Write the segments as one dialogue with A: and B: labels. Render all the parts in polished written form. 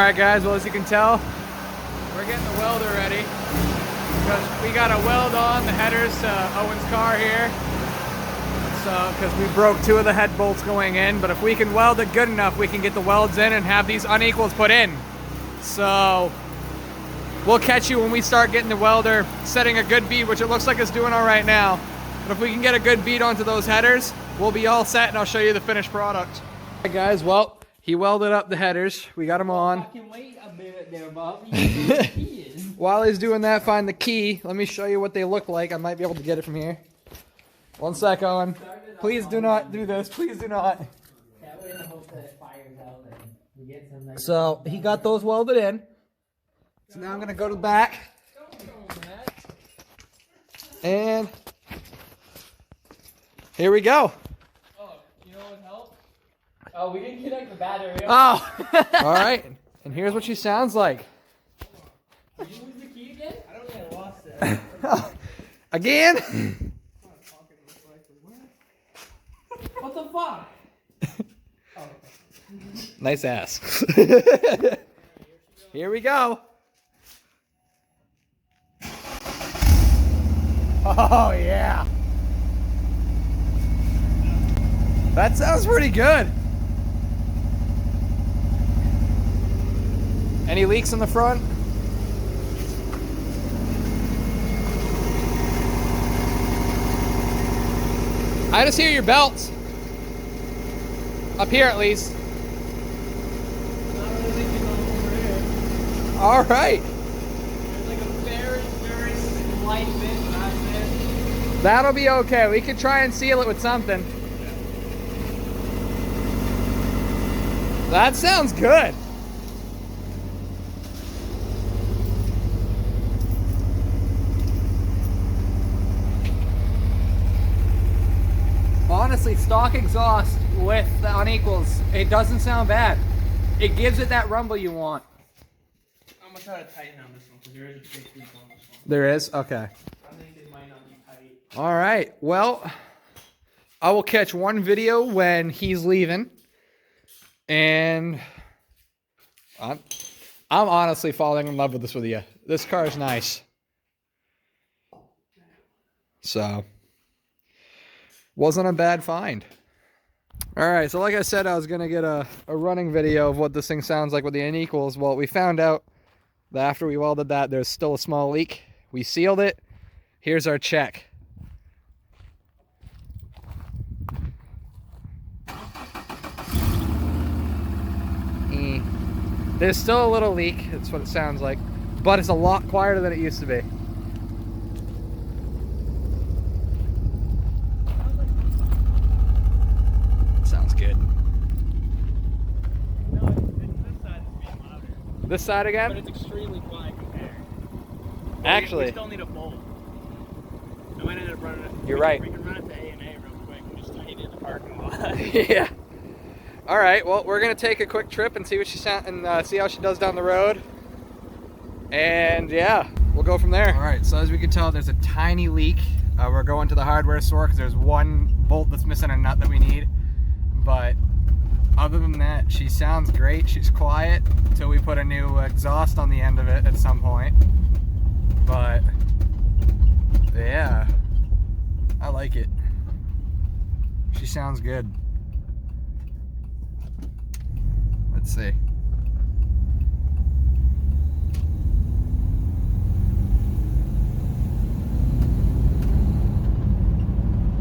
A: Alright guys, well as you can tell, we're getting the welder ready because we got to weld on the headers to Owen's car here. So, because we broke 2 of the head bolts going in, but if we can weld it good enough, we can get the welds in and have these unequals put in. So, we'll catch you when we start getting the welder setting a good bead, which it looks like it's doing all right now. But if we can get a good bead onto those headers, we'll be all set and I'll show you the finished product. Alright guys, well, he welded up the headers. We got them on.
B: I can wait a minute there, Bob.
A: While he's doing that, find the key. Let me show you what they look like. I might be able to get it from here. One sec, Owen. Please do not do this. Please do not. So, he got those welded in. So now I'm going to go to the back. And here we go.
B: Oh, you know what helped? Oh, we didn't connect the battery.
A: Oh! Alright. And here's what she sounds like.
B: Did you lose the key again? I don't think I lost it.
A: Again?
B: What the fuck? Oh.
A: Nice ass. Here we go. Oh, yeah. That sounds pretty good. Any leaks in the front? I just hear your belts. Up here at least. All right.
B: There's like a very, very slight bit, but that's it.
A: That'll be okay. We could try and seal it with something. That sounds good. Honestly, stock exhaust with the unequals, it doesn't sound bad. It gives it that rumble you want.
B: I'm gonna try to tighten on this one because there is a big leak on this one.
A: There is? Okay.
B: I think it might not be tight.
A: All right. Well, I will catch one video when he's leaving. And I'm honestly falling in love with this with you. This car is nice. So, wasn't a bad find. All right, so like I said, I was going to get a running video of what this thing sounds like with the unequals. Well, we found out that after we welded that, there's still a small leak. We sealed it. Here's our check. There's still a little leak, that's what it sounds like, but it's a lot quieter than it used to be. Sounds good.
B: No, this side is being louder.
A: This side again?
B: But it's extremely quiet compared.
A: Actually.
B: We still need a bolt. I might end up running it.
A: You're right.
B: We can run it to A&A real quick and just tighten it in the parking lot.
A: Yeah. All right. Well, we're gonna take a quick trip and see what she see how she does down the road, and yeah, we'll go from there. All right. So as we can tell, there's a tiny leak. We're going to the hardware store because there's one bolt that's missing a nut that we need. But other than that, she sounds great. She's quiet until we put a new exhaust on the end of it at some point. But yeah, I like it. She sounds good. Let's see.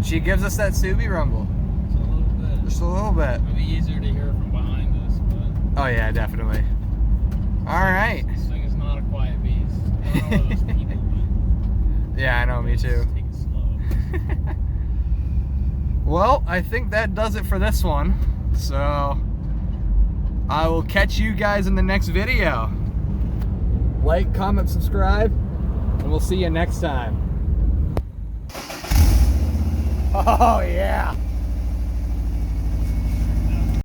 A: She gives us that Subi rumble.
B: Just a little bit.
A: Just a little bit.
B: It'll be easier to hear from behind us, but...
A: Oh yeah, definitely. Alright.
B: This thing is not a quiet beast. I don't know what those people do.
A: Yeah, I know, me too.
B: Just take it slow.
A: Well, I think that does it for this one. So, I will catch you guys in the next video. Like, comment, subscribe, and we'll see you next time. Oh yeah.